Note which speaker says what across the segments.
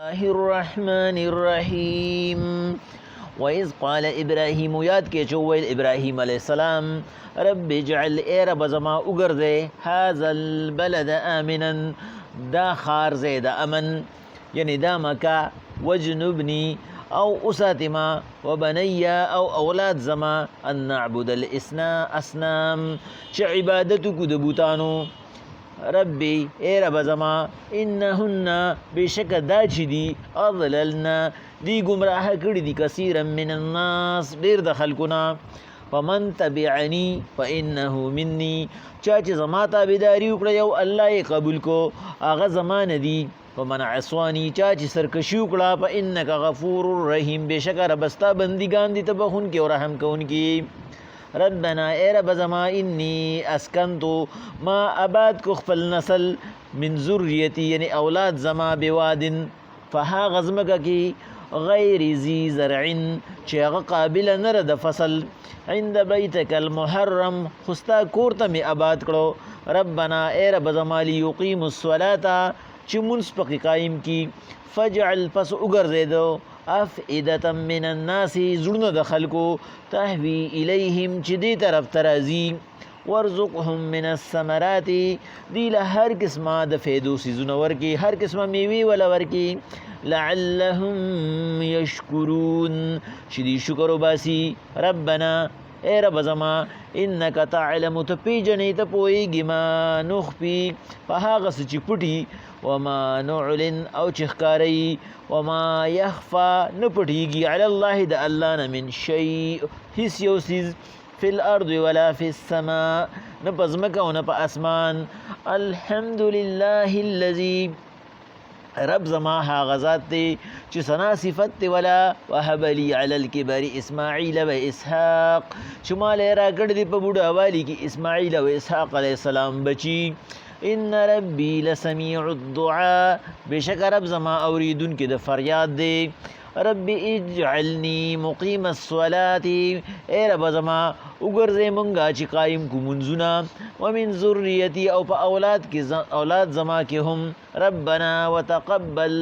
Speaker 1: الله الرحمن الرحیم وَإِذْ قال ابراہیم یاد کے چویل ابراہیم علیہ السلام رب اجعل اے رب زما اگرزے هذا البلد آمنا دا خارزے دا امن یعنی دا مکا وجنبنی او اساتما وبنیا او اولاد زما ان نعبد الاسنام چه عبادتو کو دبوتانو ربی اے رب زما انہن بشک دا چی دی اضللنا دی گمراہ کردی دی کثیرا من الناس دیر دا خلقنا فمن تبعنی فانہو منی چاچی زما تابداری اکڑا یو اللہ قبول کو آغا زمان دی ومن عصوانی چاچی سرکشی اکڑا فانکا غفور الرحیم بشک ربستا بندگان دی تبخون کی اور رحم کون کی ربنا اے رب زما انی اسکنتو ما آباد کو خپل نسل من ذریتی یعنی اولاد زما بوادن فہا غزمکا کی غیر ذی زرعن چیغ قابل نرد فصل عند بیتک المحرم خستا کورتا میں آباد کرو ربنا اے رب زما لیقیم الصلاة چی منس پکی قائم کی فجعل پس اگر زیدو افئدتا من الناس زرن دخل کو تحوی الیہم چی دی طرف ترازی ورزقهم من الثمرات دیل ہر قسمہ دفیدو سیزنور کی ہر قسمہ میوی ولور کی لعلهم یشکرون شدی شکر و باسی ربنا اے رب زما انکا تعلم تپی جنی تپوئی گی ما نخفی فہاغس چی پٹی وما نعلن او چخکاری وما یخفا نپٹی گی علی اللہ دا اللہ من شیء حس یو سیز فی الارض ولا فی السماء نپزمکا و نپ اسمان الحمدللہ اللذی رب زما ها غزات تی چی سنا صفت تی ولا وحب لی علی الکبر اسماعیل و اسحاق چمالے را گرد پا بوڑا والی کی اسماعیل و اسحاق علیہ السلام بچی ان ربی لسمیع الدعاء بشک رب زما اوریدن کی دا فریاد دے رب اجعلنی مقیم الصلاة اے رب زما اگرزے منگا چی قائم کو منزنا ومن ذریتی او پا اولاد زما کے ہم ربنا وتقبل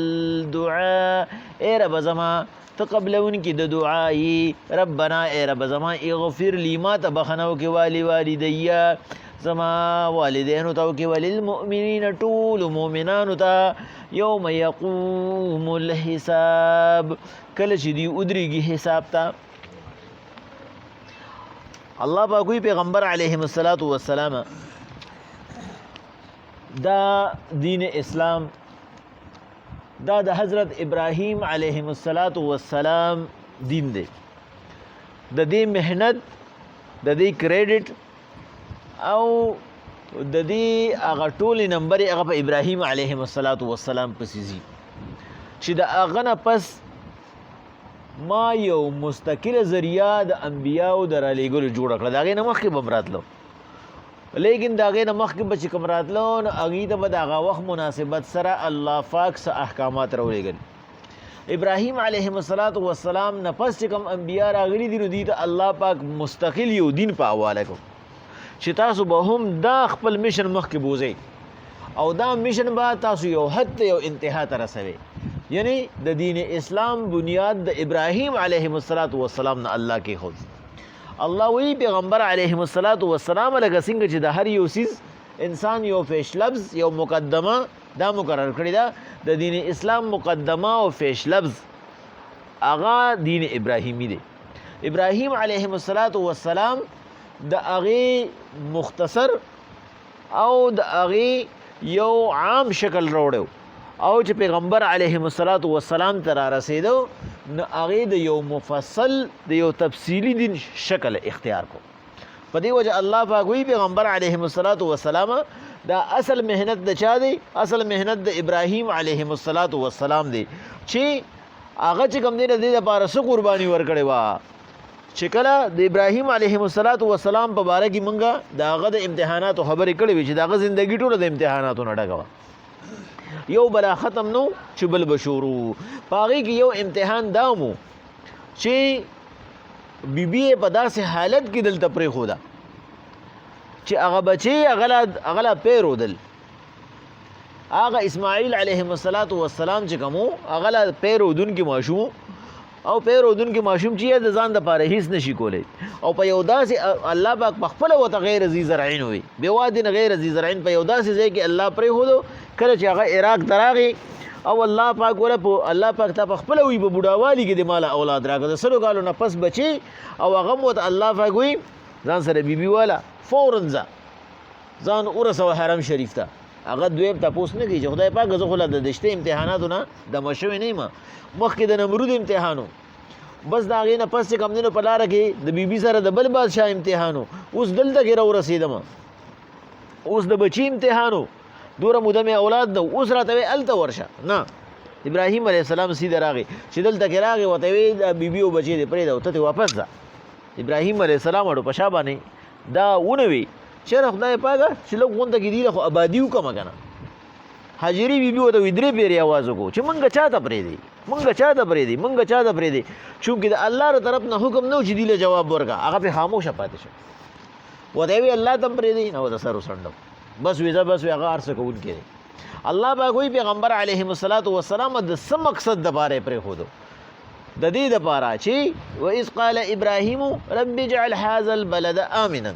Speaker 1: دعاء اے رب زما تقبل ان کی دعائی ربنا اے رب زما اغفر لی ما تبخنو کی والدیا زما والدینو تاو کی وللمؤمنین طول مومنانو تا یوم یقوم الحساب کل چی دی ادری گی حساب تا اللہ پاکوی پیغمبر علیہ السلام دا دین اسلام دا حضرت ابراہیم علیہ السلام دین دے دا دی محنت دا دی کریڈٹ او د دې هغه ټولې نمبرې هغه په ابراهیم علیه السلام پسې ځي چې د هغه نه پس ما یو مستقله ذریعه د انبیاو د رالیږلو جوړه کړه د هغې نه مخکې به م راتلو لیکن د هغې نه مخکې به چې کوم راتلو نو هغې ته به د هغه وخت مناسبت سره الله پاک څه احکامات راولېږل ابراهیم علیه السلام نه پس چې کوم انبیا راغلي دي نو دوی ته الله پاک مستقل یو دین په حواله کړو چې تاسو به هم دا خپل میشن مخکې بوزئ او دا میشن به تاسو یو حد ته یو انتها ته رسوئ یعنی د دین اسلام بنیاد د ابراهیم علیه السلام نه الله کېښود الله وی پیغمبر علیه السلام لکه څنګه چې د هر یو څیز انسان یو پیش لفظ یو مقدمه دا مقرر کړې ده د دین اسلام مقدمه او پیش لفظ هغه دین ابراهیمی دی ابراهیم علیه السلام د هغې مختصر او د هغې یو عام شکل راوړی او چې پیغمبر علیه السلام ته رارسېدو نو هغې د یو مفصل د یو تفصیلي دین شکل اختیار کو په دې وجه الله پاک وی پیغمبر علیه السلام دا اصل محنت د چا دی اصل محنت د ابراهیم علیه السلام دی چې هغه چې کوم دی د دې لپاره څه قرباني ورکړې وه چې کله د ابراهیم علیه السلام په باره کې مونږه د هغه د امتحاناتو خبرې کړې وې چې د هغه زندګي ټوله د امتحاناتو نه ډکه وه یو بلا ختم نو چې بل به شروع په هغې کې یو امتحان دا مو چې بیبي یې په داسې حالت کې دلته پرېښوده چې هغه بچې هغه لا پرېښودل هغه اسماعیل علیه السلام چې کوم هغه لا پیرودونکي ماشوم او پیرودونکي ماشوم چې د ځان د پاره هیڅ نشي کولای او په یو داسې الله پاک په خپل وته غیر ذی زرعین وي بوادن غیر ذی زرعین په یو داسې ځای کې الله پرې هودو کله چې هغه عراق تراغي او الله پاک ولا الله پاک ته په خپل وي په بوډاوالي کې د مال اولاد راکړه سلو کالو نه پس بچي او هغه مو الله پاک وي ځان سره بیبي والا فورن ځان ورسو حرم شریف ته هغه دوی تاسو نه کیږي خدای پاک زه خو د دشته امتحاناتونه د مشوي نه ما مخکې د نمرود امتحانو بس دا غینه پس کم دینو په لار کې د بیبي سره د بل بادشاہ امتحانو اوس دلته کې را ورسیدم اوس د بچی امتحانو دوره مودمه اولاد نو اوس راته الته ورشه نه ابراهیم علیه السلام سیده راغی چې دلته کې راغی وته وی د بیبي او بچی دې پرې دا ته واپس ځه ابراهیم علیه السلام اړو پښا باندې دا ونوي چې خدای پاک چې لوګ غونډه کې دی خو آبادیو کوم کنه حاجری بیبي وته ودرې پیری आवाज وکړو چې مونږ چاته پرې دی مونږ چاته پرې دی چونکه د الله تر طرف نه حکم نو چې دی جواب ورکا هغه په خاموشه پاتې شو وته وی الله تم پرې دی نو د سر وسندم بس وی هغه ارسه کوون کې الله پاک وی پیغمبر علیه السلام د سم مقصد د باره پرې خودو د دې د پاره چې و اذ قال ابراهيم رب اجعل هذا البلد امنا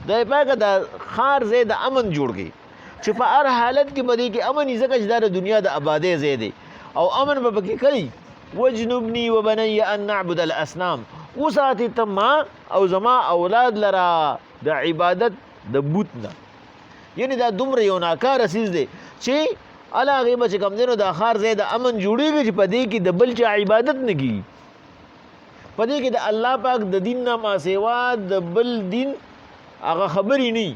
Speaker 1: د پاک د خار زید امن جوړ کی چې په هر حالت کې بدی کې امن زکه چې د دنیا د آبادې زیدي او امن به پکې کوي وجنبني وبني ان نعبد الاصنام وساتي تما او زما اولاد لرا د عبادت د بوت نه یعنی دا دومره یو ناکار اسیز دی چې الله غیبه چې کم دینو د خار زید امن جوړیږي چې پدې کې د بل چا عبادت نه کی پدې کې د الله پاک د دین نه ما سیوا د بل دین هغه خبرې نه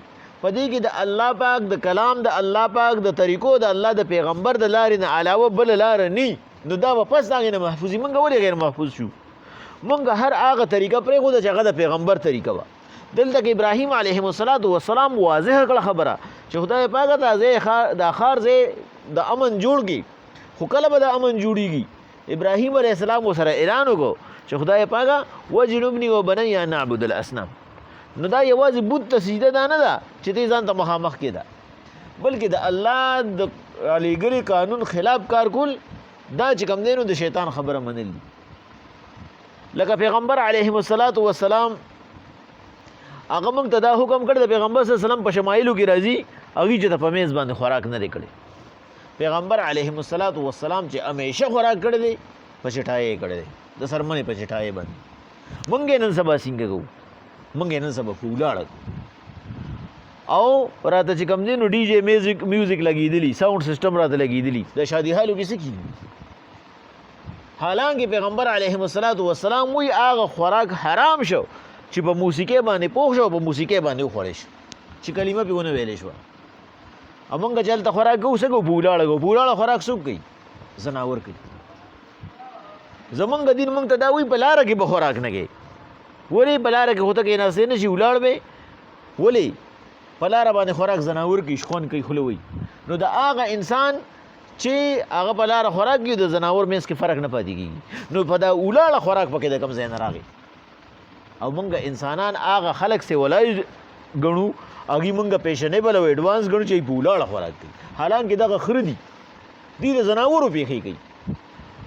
Speaker 1: پدې کې د الله پاک د کلام د الله پاک د طریقو د الله د پیغمبر د لارې نه علاوه بل لار نه نو دا واپس دا نه محفوظي مونږ ولې غیر محفوظ شو مونږ هر هغه طریقه پرې خو د هغه د پیغمبر طریقه وا دلته کې ابراهیم علیه السلام واضح کړه خبره چې خدای پاک د خار زې د امن جوړ کی خو کله به د امن جوړیږي ابراهیم علیه السلام سره اعلان وکړو چې خدای پاک وجنبني وبني ان نعبد الاصنام نو دا یوازې بت ته سجده دا نه ده چې ته ځان ته مخامخ کېده بلکې د الله د علیګری قانون خلاف کار کول دا چې کم دینو د شیطان خبره منل لکه پیغمبر علیه السلام هغه موږ ته دا حکم کړ د پیغمبر صلی الله علیه وسلم په شمایلو کې راځي هغه چې د پمیز باندې خوراک نه کړي پیغمبر علیه السلام چې همیشه خوراک کړی دی په چټای کړی دی د سرمنې په چټای باندې مونږ نن سبا څنګه کوو مونږ نن سبا کولاړ او راته چې کوم دینو ډي جے میوزیک لګیدلی ساوند سیستم راته لګیدلی د شادي حالو کې څه کیږي حالانکه پیغمبر علیه السلام وی هغه خوراک حرام شو چې په موسیقي باندې پوښ شو په موسیقي باندې خوړې شو چې کلمه په ونه ویلې شو امونږ چلته خوراک کو سګو بولاړه خوراک څوک کوي زناور کوي زمونږ دین مونږ ته دا وی په لار کې به خوراک نه کوي ولی په لار کې هوته کې نه سي ولاړ به ولی په لار باندې خوراک زناور کوي شخون کوي خلوي نو دا هغه انسان چې هغه په لار خوراک کوي د زناور مېس کې فرق نه پاتې کیږي نو په دا ولاړه خوراک پکې د کم ځای نه راغی او مونږ انسانان هغه خلق سي ولای غنو اګي مونږه پیشنیبل او ایڈوانس غنو چې په ولاړه خوراک کوي حالانکه دغه خردي دي د زناورو پیخي کوي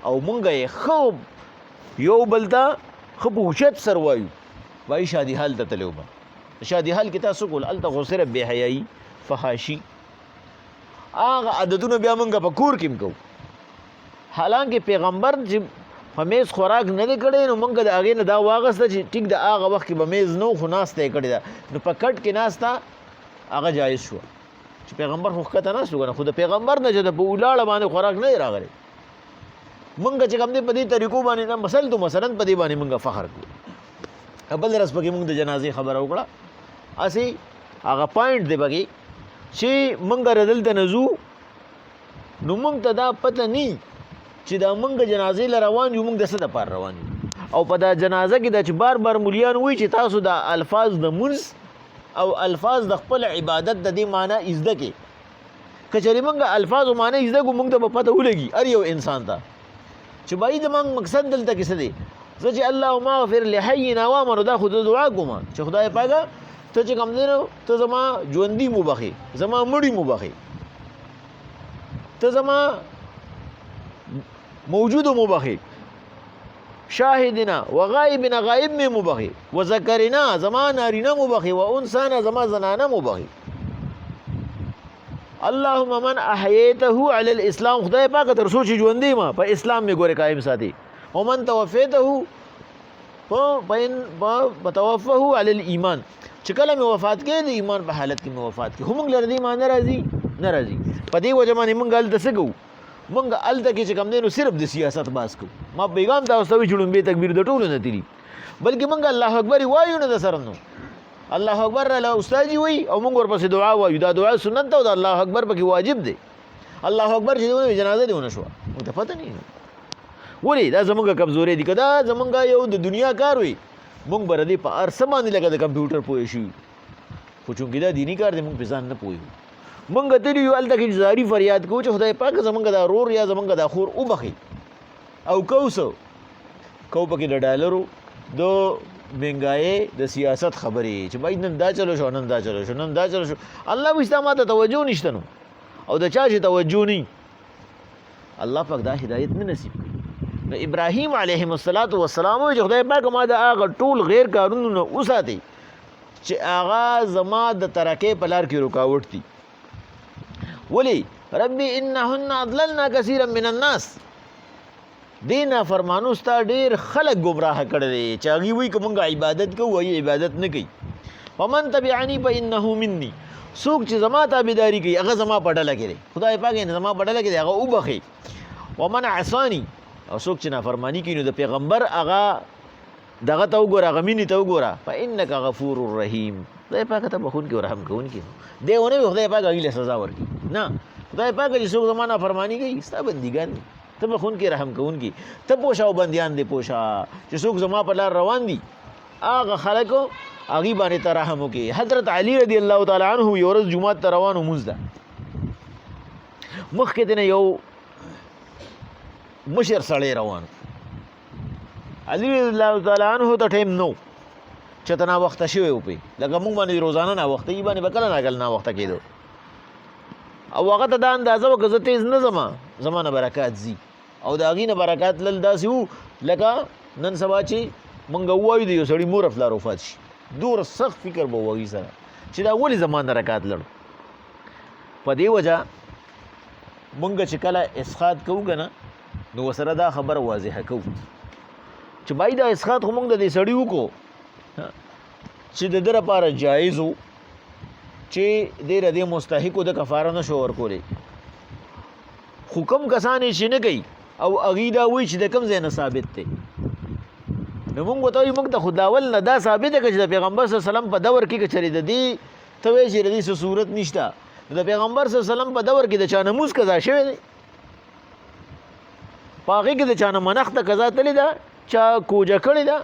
Speaker 1: او مونږه یې خو یو بلتا خو بوشت سر وایو وای شادي حال ته تلو با شادي حال کې تاسو کول الته غسر به حیاي فحاشي هغه عادتونه بیا مونږه په کور کې کو حالانکه پیغمبر چې همیش خوراک نه کړي نو مونږ د هغه نه دا واغسته چې ټیک د هغه وخت کې به میز نو خو ناسته کړي دا نو په کټ کې ناستا هغه جایز شو چې پیغمبر خو کته نه شو خو د پیغمبر نه چې د بولاړه باندې خوراک نه راغلی مونږ چې کوم دې په دې طریقو باندې نه مثلا په دې باندې مونږه فخر کوو بل درس پکې مونږ د جنازې خبره وکړه اسی هغه پوینټ دی بګي چې مونږ ردل ته نزو نو مونږ ته دا پته ني چې دا مونږ جنازې ل روان یو مونږ د څه د پار روان او په دا جنازه کې د چې بار بار مليان وای چې تاسو د الفاظ د منز او الفاظ د خپل عبادت د دې معنی ازده کې کچري مونږ الفاظ او معنی ازده کو مونږ ته پته ولګي ار یو انسان ته چې بای د مونږ مقصد دلته کې څه دی چې اللهم اغفر لحينا وامر دا خود دعا کوم چې خدای پاک ته چې کوم دینو ته زما ژوندۍ مو بخي زما مړی مو بخي ته زما موجود مبخي شاهدنا وغائبنا غائب میں مبخي وذکرنا زما نارینه مبخي وانسانا زما زنانه مبخي اللهم من احییته علی الاسلام خدای پاک تر سوچ ژوندې ما په اسلام می ګوره قائم ساتي ومن توفیته توفه علی الايمان چې کله می وفات کې د ایمان په حالت کې می وفات کې هم لر دې مان ناراضي په دې وجه باندې مونږ ال دسګو مونږ ال تک چې کم دینو صرف د سیاست باس کو ما پیغام تاسو ته جوړم به تکبیر د ټولو نه تیری بلکې مونږ الله اکبر وایو نه د سره نو الله اکبر له استاد وي او مونږ ورپسې دعا وایو دا دعا سنت او د الله اکبر پکې واجب دی الله اکبر چې دی جنازه دیونه شو ته پته نه ولی دا زمونږ کمزوري دي کدا زمونږ یو د دنیا کار وي مونږ بر دې په ارسه باندې لګا د کمپیوټر پوي شي خو چونګې دا دینی کار دی مونږ په ځان نه پوي مونږ ته یو الته کې زاری فریاد کوو چې خدای پاک زمونږ دا رور یا زمونږ دا خور او بخي او کوسو کو پکې د ډالرو د منګای د سیاست خبرې چې بای نن دا چلو شو نن دا چلو شو نن دا چلو شو الله مستما ته توجه نشته نو او د چا چې توجه نه الله پاک دا هدایت نه نصیب کړي نو ابراهیم علیه السلام چې خدای پاک ما دا هغه ټول غیر کارونو نه وساتي چې هغه زما د ترکه په لار کې رکاوټ دي ولی ربي انهن اضللنا كثيرا من الناس دینا فرمانو ستا ډیر خلق گمراه کړي چې هغه وی کومه عبادت کوي عبادت نه کوي ومن تبعني فانه مني سوق چې زما تابعداري کوي هغه زما پټه لګي خدای پاک نه زما پټه لګي هغه وبخي ومن عصاني او سوق چې نافرمانی کوي نو د پیغمبر هغه دغه ته وګوره هغه مینې ته وګوره فانك غفور رحیم خدای پاک ته بخون کې ورحم کوونکی دیونه خدای پاک هغه له سزا ورکړي نه خدای پاک چې څوک زمانہ فرمانی کوي ستا بندګان ته بخون کې رحم کوونکی ته پوښا او بنديان دي پوښا چې څوک زما په لار روان دي هغه خلکو هغه باندې ته رحم وکي حضرت علی رضی الله تعالی عنہ یو ورځ جمعه ته روانو مزده مخکې ته یو مشر سړی روان علی رضی الله تعالی عنہ ته ټیم نو چته نا وخت شوی و پی لکه مونږ باندې روزانه نا وخت یې باندې وکړه ناګل نا وخت کېدو او هغه ته دا اندازه وکړه تیز نه زمانه برکات زی او دا غینه برکات لل داسې وو لکه نن سبا چې مونږ وایو د یو سړي مور افلا وفات شي دور سخت فکر به وایي سره چې دا ولې زمانه برکات لړ په دې وجه مونږ چې کله اسقاط کوو کنه نو وسره دا خبر واضحه کوو چې بای دا اسقاط خو مونږ د دې سړي وکړو چې د در لپاره جایز وو چې د مستحق د کفاره نشو ورکولې حکم کسانې چې نه کوي او عقیده وي چې د کم ځای نه ثابت دی نو موږ ته وایو موږ ته خداول نه دا ثابت دی چې د پیغمبر صلی الله علیه وسلم په دور کې چری د دې ته وایي چې د دې صورت نشته د پیغمبر صلی الله علیه وسلم په دور کې د چا نماز قضا شوی دی په هغې کې د چا نه منښته قضا تللې ده چا کوجه کړې ده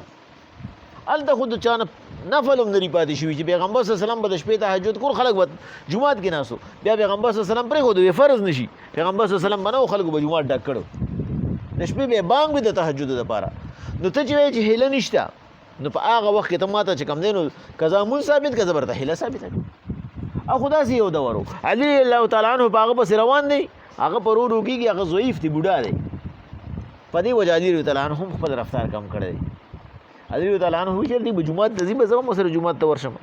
Speaker 1: هلته خو د چا نه نفل هم نری پاتې شوي چې پیغمبر صلی الله علیه وسلم به د شپې تهجد کول خلک به جومات کې ناستو بیا پیغمبر صلی الله علیه وسلم پرېښود فرض نشي پیغمبر صلی الله علیه وسلم به نه خلکو به جومات ډک کړو د شپې به بانګ وي د تهجد دپاره نو ته چې وایې چې هیله نشته نو په هغه وخت کې ته ماته چې کم دی نو قضا مونځ ثابت که زه برته هیله ثابته کړم او خو داسې یو دور و علي الله تعالی عنه په هغه پسې روان دی هغه په رو کېږي هغه ضعیف دی بوډا دی په دې وجه علي تعالی عنه هم خپل رفتار کم کړی دی علي تعالی عنه وی چې دی جمعات ته ځي به زه سره جمعات ته ورشم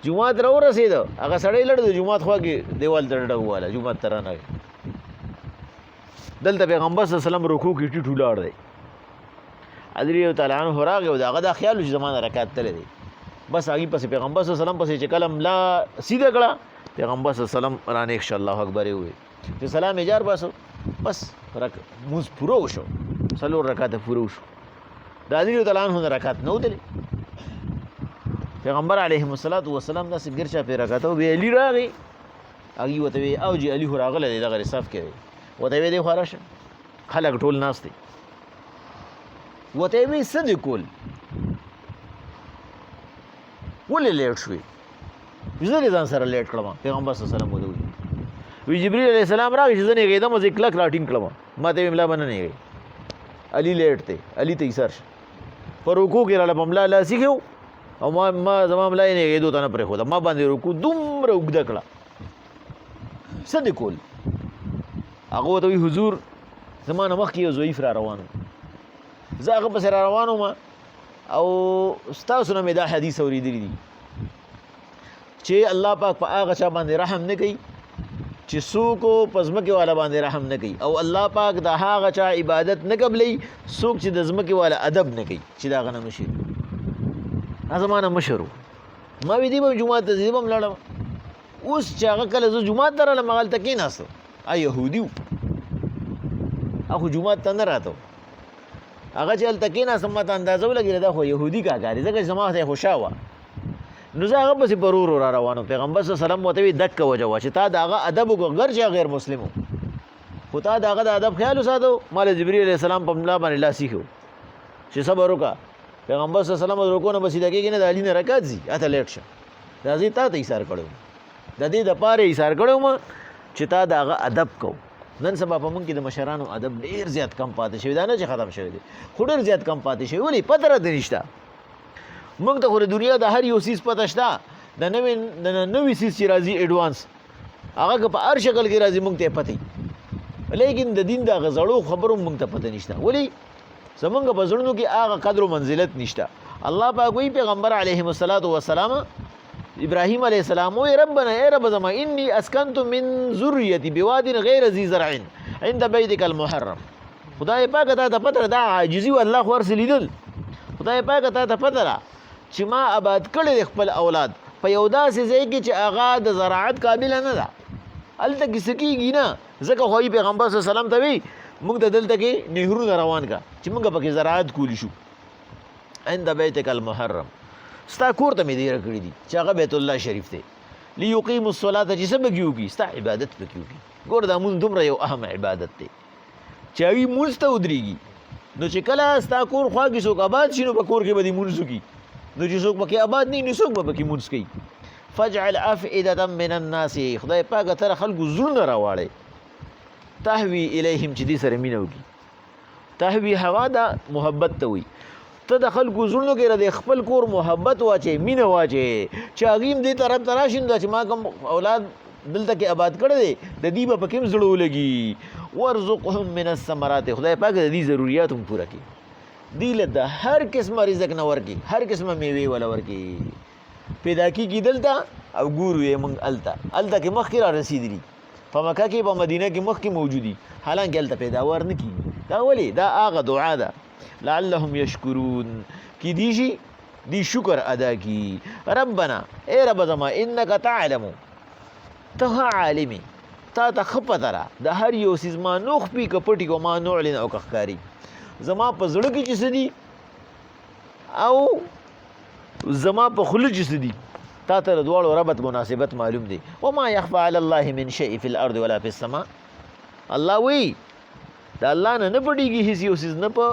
Speaker 1: جمعات را ورسېده هغه سړی لړ د جمعات خوا کې دیوال ته ډډه وواله جمعات ته رانغی دلته پیغمبر صلی الله علیه وسلم رکوع کې ټیټ ولاړ دی علي تعالی عنه راغی او هغه دا خیال چې زمانه رکعت تللی دی بس هغې پسې پیغمبر صلی الله علیه وسلم پسې چې کله ملا سیده کړه پیغمبر صلی الله علیه وسلم رانیښ شه الله اکبر یې وویل چې سلام یې جار باسو بس مونځ پوره وشو څلور رکعته پوره وشو د علي تعالی عنه نه رکعت نه وتلې پیغمبر علیه الصلاۃ والسلام داسې ګرچا پې رکعته بیا علي راغی هغې ورته وی او جي علي خو راغلی دی دغه صف کې دی ورته وی دی خوا راشه خلک ټول ناست دی ورته وی څه دې کول ولې لیټ شوې زه دې ځان سره لیټ کړم پیغمبر صلی الله علیه وسلم ورته وی جبرئیل علیه السلام راغی چې زه نیږېدم زه کلک راټینګ کړم ما ته وی ملا به نه نیږئ علي لیټ دی علي ته ایسار شه په رکوع کې راله په ملا لاسي کېو او ما زما ملا یې نیږېدو ته نه پرېښوده ما باندې رکوع دومره اوږده کړه څه دې کول هغه ورته وایي حضور زما نه مخکې یو ضعیف را روان و، زه هغه پسې را روان وم او ستاسو نه مې دا حدیث اورېدلی دي چې الله پاک په هغه چا باندې رحم نه کوي چې څوک په ځمکې والا باندې رحم نه کوي، او الله پاک د هغه چا عبادت نه قبلوي څوک چې د ځمکې والا ادب نه کوي، چې د هغه نه مشر هغه زما نه مشر و. ما وی دی به جومات ته ځي به م لاړم، اوس چې هغه کله زه جومات ته رالم هغلته کېناستم، یهودي و، هغه جومات ته نه راته، هغه چې هلته کېناستم ما ته اندازه ولګېده دا خو یهودي کاکا دی، ځکه چې زما ته یې خو شا وه. نو زه هغه پسې په ورو ورو را روان وم. پیغمبر صلی الله علیه وسلم ورته وایي دکه وجه وه چې تا د هغه ادب وکړه، ګر چې غیر مسلم و، خو تا د هغه د ادب خیال وساتو. ما له جبریل علیه السلام په ملا باندې لاس ایښی و چې صبر وکړه. پیغمبر صلی الله علیه وسلم د رکوع نه به سیده کېږي نه، د علي نه رکعت ځي، اته لیټ شه، دا زه تا ته ایثار کړی وم، د دې دپاره ایثار کړی وم چې تا د هغه ادب کو. نن سبا په موږ کې د مشرانو ادب ډېر زیات کم پاتې شوی، دا نه چې ختم شوی دی، خو ډېر زیات کم پاتې شوی. ولې پته راته نشته. موږ ته خو د دنیا د هر یو څیز پته شته، د نوي څیز چې راځي ایډوانس هغه که په هر شکل کې راځي موږ ته پته، لیکن د دین د هغه زړو خبرو موږ ته پته نشته. ولې زمونږ په زړونو کې هغه قدر و منزلت نشته. الله پاک وایي پیغمبر علیه السلام ابراهیم علیه السلام وایي ربنا ای رب زما انی اسکنت من ذریتی بواد غیر ذی زرع عند بیتک المحرم. خدای پاک ته ته پته دا عاجزي و الله خو هر څه لیدل. خدای پاک ته ته پته ده چې ما آباد کړی خپل اولاد په یو داسې ځای کې چې هغه د زراعت قابله نه ده، هلته کې څه کېږي نه، ځکه خو پیغمبر صلی الله علیه وسلم ته وایي موږ ته دلته کې نهرونه روان کا چې موږ پکې زراعت کولی شو. عند بیتک المحرم، ستا کور ته مې دیره کړي دي چې هغه بیت الله شریف دی، لیقیموا الصلاة چې څه پکې وکړي، ستا عبادت پکې وکړي. ګوره دا مونځ دومره یو اهم عبادت دی چې هغوی مونځ ته ودرېږي. نو چې کله ستا کور خوا کې څوک آباد شي نو په کور کې به دې مونځ وکړي، نو چې څوک پکې آباد نه وي نو څوک به پکې مونځ کوي. فاجعل افئدة من الناس، خدای پاکه تر خلکو زړونه راواړئ، تهوی الیهم چې دې سره مینه وکړي. تهوی هوا دا محبت ته وایي. ته د خلکو زړونو کې د خپل کور محبت واچې، مینه واچې چې هغوی هم دې طرف ته راشي نو دا چې ما کوم اولاد دلته کې آباد کړی دی د دې به پکې هم زړه ولګي. وارزقهم من الثمرات، خدای پاک د دې ضروریات هم پوره کړي، دې له د هر قسمه رزق نه ورکړي، هر قسمه میوې وله ورکړي. پیدا کېږي دلته او ګورو یې موږ هلته کې مخکې را رسېدلي، په مکه کې په مدینه کې مخکې موجودي، حالانکه هلته پیداوار نه کېږي. دا ولې؟ دا هغه دعا ده لعلهم یشکرون، کی دی شي دی شکر ادا کی. ربنا اے رب زما انک تعلم، ته عالمي، تا ته ښه پته ده د هر یو څیز ما نو خپي که پټي کو ما نعلن او که ښکاري، زما په زړه کې چې څه دي او زما په خوله چې څه دي، تا ته د دواړو ربط مناسبت معلوم دی. وما یخفى علی الله من شیء فی الارض ولا فی السماء، الله وی د الله نه نه پټېږي هېڅ یو څیز، نه په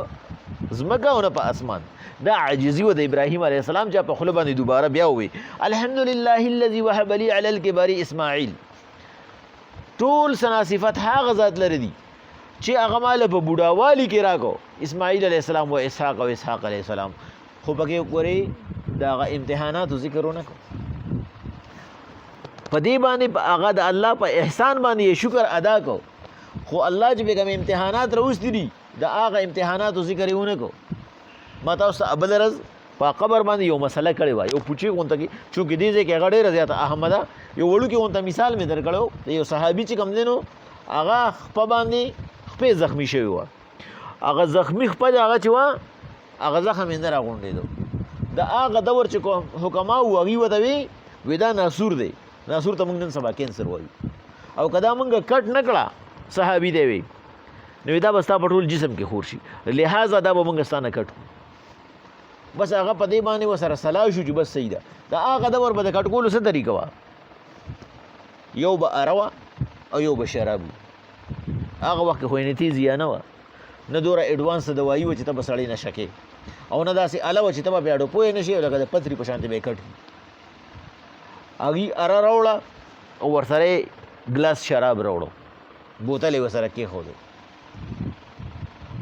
Speaker 1: ځمکه او نه په اسمان. دا عاجزي و د ابراهیم علیه السلام چې په خوله باندې دوباره بیا ووی الحمدلله الذي وهب لي على الكبر اسماعیل. ټول ثنا صفت هغه ذات لري دي چې هغه ماله په بوډاوالي کې راکو، اسماعیل علیه السلام و اسحاق او اسحاق علیه السلام. خو پکې ګورې د هغه امتحاناتو ذکر ونه کړو، په دې باندې هغه د الله په احسان باندې شکر ادا کو. خو الله چې به کوم امتحانات راوستي دي د هغه امتحاناتو ذکر یې ونه کو. ما تاسو ته بل ورځ په قبر باندې یو مسله کړې وه، یو پوچې غونته کې، چونکې دې ځای کې هغه ډېره زیاته اهمه ده. یو وړوکې غونته مثال مې درکړی د یو صحابي چې کوم دی نو هغه خپه باندې خپې زخمي شوې وه، هغه زخمي خپه د هغه چې وه هغه زخم یې نه راغونډېدو. د هغه دور چې حکما وو هغوی ورته وی دا ناسور دی، ناسور ته موږ نن سبا کینسر وایو، او که دا موږ کټ نه کړه صحابي دی وی نو دا به ستا په ټول جسم کې خور شي، لہذا دا به موږ ستا نه کټ کړو. بس هغه په دې باندې ورسره صلاح شو چې بس صحیح ده. د هغه دور به د کټ کولو څه طریقه وه، یو به اره وه او یو به شراب وي. هغه وخت کې خو انتي زیا نه وه، نه دومره اډوانس دوایي وه چې ته به سړی نشه کې، او نه داسې اله وه چې ته به بیا ډوپوی نه شي، لکه د پتري په شانتې به یې کټ کړي. هغوی اره راوړه او ورسره یې ګلاس شراب راوړو، بوتل یې ورسره کېښودو،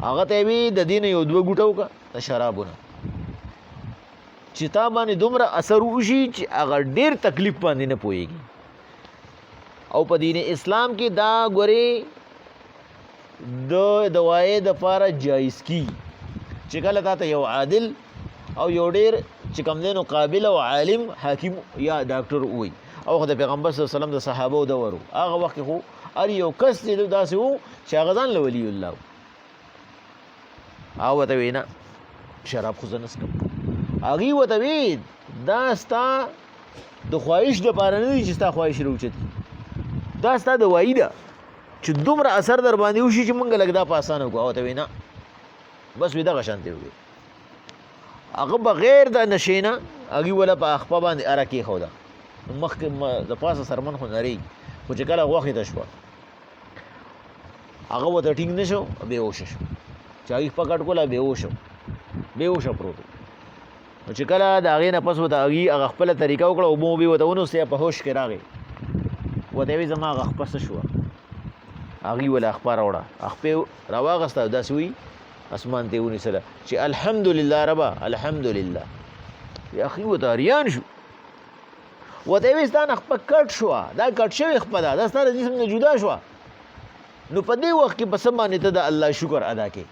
Speaker 1: هغه ته یې وي د دې نه یو دوه ګوټه وکړه د شرابونه چې تا باندې دومره اثر وشي چې هغه ډېر تکلیف باندې نه پوهېږي. او په دین اسلام کې دا ګورې د دوايي د پاره جایز کی چې کله تاته یو عادل او یو ډیر چې کوم دینو قابل او عالم حاکم یا ډاکټر وي او د پیغمبر صلی الله علیه وسلم د صحابه د ورو هغه وخت خو ار یو کس چې داسې وو چې هغه ځان له ولی الله او ته وینا شراب خو زنس کوم هغه وته وی دا ستا د خواهش د پاره نه چې ستا خواهش روچت دا ستا د وای دا چې دومره اثر در باندې وشي چې مونږ لګدا په اسانه کو او ته وینا بس ودا غشانته وي هغه بغیر د نشینا هغه ولا په اخپا باندې ارکی خو دا مخکې د پاسه سرمن خو نری خو چې کله غوښې ته شوه هغه ورته ټینګ نه شو بېهوشه شو چې هغې پکټ کوله بېهوشه پروت و نو چې کله د هغې نه پس ورته هغه خپله طریقه وکړه اوبه وبې ورته ونوستې په هوش کې راغی ورته ویې زما هغه خپه څه شوه هغې وله اخپه راوړه اخپې راواغسته داسې وي اسمان ته یې ونیسله چې الحمدلله ربه الحمدلله اخي ورته اریان شو ورته یې ویې ستا نه خپه کټ شوه دا کټ شوې خپه ده دا ستا د جسم نه جدا شوه نو په دې وخت کې په څه باندې ته د الله شکر ادا کړې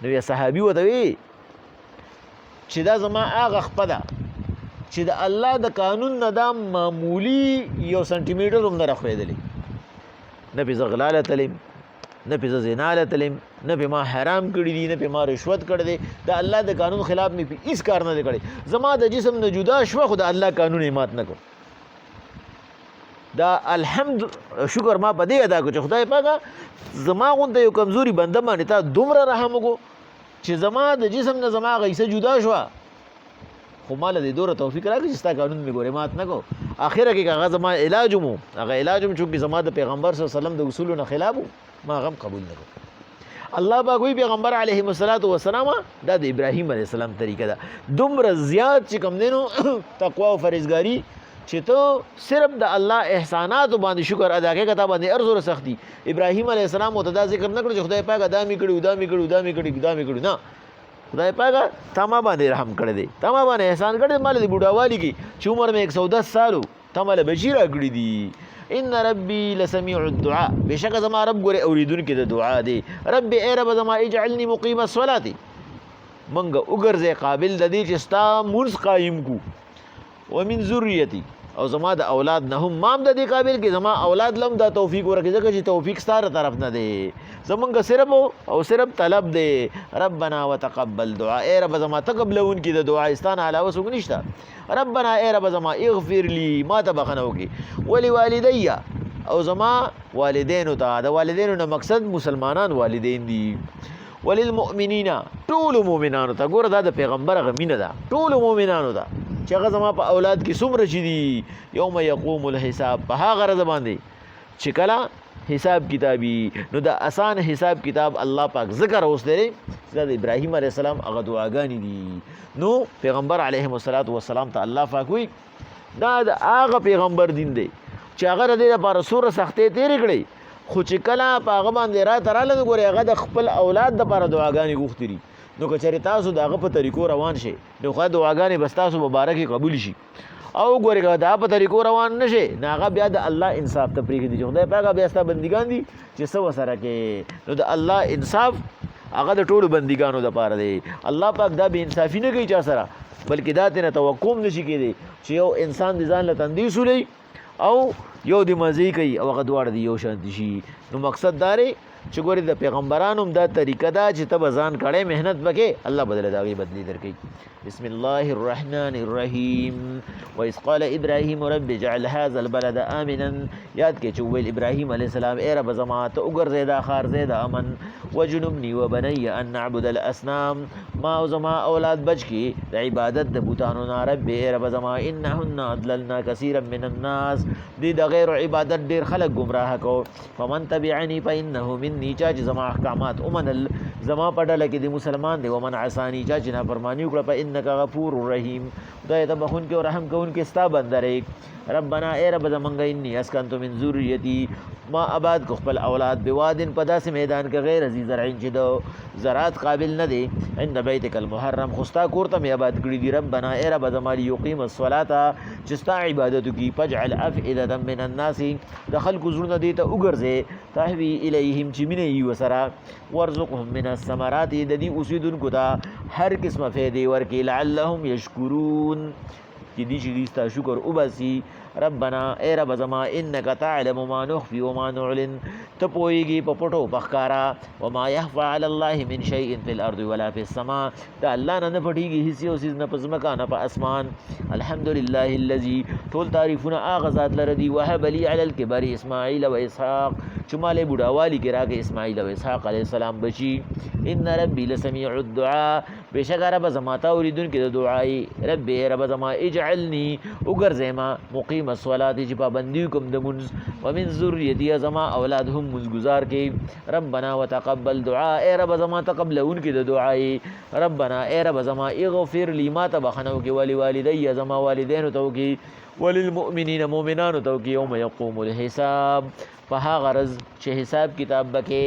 Speaker 1: نو یا صحابي ورته وی چې دا زما هغه خپه ده چې د الله د قانون نه دا معمولي یو سنټي میټر هم نه راښویدلی نه پې زه غلا له تلم نه پې زه زنا له تلم نه پې ما حرام کړي دي نه پې ما رشوت کړی دی د الله د قانون خلاف مې پې هېڅ کار نه دی کړی زما د جسم نه جدا شوه خو د الله قانون یې مات نه کړ دا الحمد شکر ما په دې ادا کړو چې خدای پاکه زما غونته یو کمزوري بنده باندې تا دومره رحم وکړو چې زما د جسم نه زما هغه حصه جدا شوه خو ما له دې دوره توفیق راکړي چې ستا قانون مې ګورې مات نه کړو اخره کې هغه زما علاج هم هغه علاج هم چونکې زما د پیغمبر صلی الله علیه وسلم د اصولو نه خلاف و ما هغه هم قبول نه کړو الله پاک وایي پیغمبر علیه السلام دا د ابراهیم علیه السلام طریقه ده دومره زیات چې کوم دی نو تقوا او فرهیزګاري چې ته صرف د الله احساناتو باندې شکر ادا کوې که تا باندې هر زوره سختي ابراهیم علیه السلام ورته دا ذکر نه کړو چې خدای پاکه دا مې کړي دا مې کړي دا مې کړي دا مې کړي نه خدای پاکه تا ما باندې رحم کړی دی تا ما باندې احسان کړی دی ما له دې بوډاوالي کې چې عمر مې 110 سالو تا ما له بچي راکړي دي ان ربي لسميع الدعاء بشک زما رب ګوره اوریدونکی د دعا دی رب ای رب زما اجعلني مقيم الصلاه منګه وګرځې قابل د دې چې ستا مونځ قایم کو ومن ذریتي او زما د اولاد نه هم مام د دې قابل کې زما اولاد لم دا توفیق ورکړي ځکه چې توفیق ستاره طرف نه دی زمونږ صرف او صرف طلب دی ربنا وتقبل دعاء ای رب زما تقبلون کې د دعا استانه علاوه څوک نشته ربنا ای رب زما اغفر لي ما ته بخنه وکړي ولوالدي او زما والدینو ته د والدینو نه مقصد مسلمانان والدین دي وللمؤمنین ټول مؤمنانو ته ګوره دا د پیغمبر هغه مینه ده ټول مؤمنانو ته چې هغه زما په اولاد کې څومره چې دي یوم یقوم الحساب په هغه ورځ باندې چې کله حساب کتابي نو د آسان حساب کتاب الله پاک ذکر اوس دی دا د ابراهیم علیه السلام هغه دعاګانې دي نو پیغمبر علیه السلام ته الله پاک وی دا د هغه پیغمبر دین دی چې هغه د دې لپاره څومره سختۍ تېرې کړې خو چې کله په هغه باندې راته راله نو ګورې هغه د خپل اولاد دپاره دعاګانې غوښتې دي نو که چېرې تاسو د هغه په طریقو روان شئ نو خدای دعاګانې بس تاسو مبارکې قبول شي او ګورې که دا په طریقو روان نه شئ نو هغه بیا د الله انصاف ته پرېږدي چې خدای پاک بیا ستا بندګان دي چې څه ورسره کې نو د الله انصاف هغه د ټولو بندګانو دپاره دی الله پاک دا بې انصافي نه کوي چا سره بلکې دا ترې نه توقع هم نشي کېدی چې یو انسان د ځان له تندې سولوي او یو د مزې کوي او هغه دواړه د یو شانتي شي نو مقصد دا دی چې ګورې د پیغمبرانو هم دا طریقه ده چې ته به ځان کړی محنت وکې الله بدله د هغې بدلې درکوي بسم الله الرحمن الرحیم وإذ قال ابراهیم رب اجعل هذا البلد آمنا یاد کې چې وویل ابراهیم علیه السلام ای رب زما ته وګرځې دا ښار ځای د امن وجنبني وبني ان نعبد الاسنام ما او زما اولاد بچ کې د عبادت د بوتانو نه رب ای رب زما انهن اضللنا كثيرا من الناس دې د غیر عبادت ډېر خلک ګمراه کو فمن تبعني فانه مني چا چې زما احکامات ومنل زما په ډله کې د مسلمان دی ومن عصاني چا چې نافرماني وکړه فانک غفور رحیم خدای ته بخونکي او رحم کوونکی ستا بنده دی ربنا ای رب زمونږ انی اسکنت من ذریتی ما آباد کو خپل اولاد بوادن په داسې میدان کې غیر ذی زرع چې د زراعت قابل نه دی عند بیتک المحرم خستا کور ته مې آباد کړي دي ربنا ای رب زما لیقیم الصلاة چې ستا عبادت کی فاجعل افئدة من الناس د خلکو زړونه دې ته وګرځې تهوی الیهم چې مینه یې وسره وارزقهم من الثمرات د دې اوسیدونکو ته هر قسمه فایدې ورکړي لعلهم یشکرون چې دې چې ستا شکر وباسي ربنا اے رب زما انک تعلم ما نخفي وما نعلن ته پوهیږي په پټو په ښکارا وما يخفى على الله من شيء في الارض ولا في السماء دا الله نه پټیږي هیڅ یو چیز نه په ځمکه نه په اسمان الحمدلله الذي ټول تعریفونه هغه ذات لره دي وهب لي على الكبر اسماعيل و اسحاق چې مالې بوډاوالي کې راکې اسماعیل او اسحاق علیه السلام بچي ان ربي لسميع الدعاء بشک رب زما ته اوریدونکي د دعای ربي رب زما اجعلني وګرځې ما مقیم الصلاة چې پابندي کوم د منځ ومن ذریتی زما اولاد هم منځګزار کې ربنا وتقبل دعاء اے رب زما تقبلون کې د دعای ربنا اے رب زما اغفر لي ما تبخنو کې ولي والدي زما والدين تو کې وللمؤمنین مؤمنان تو کې یوم يقوم الحساب په هغه ورځ چې حساب کتاب بکې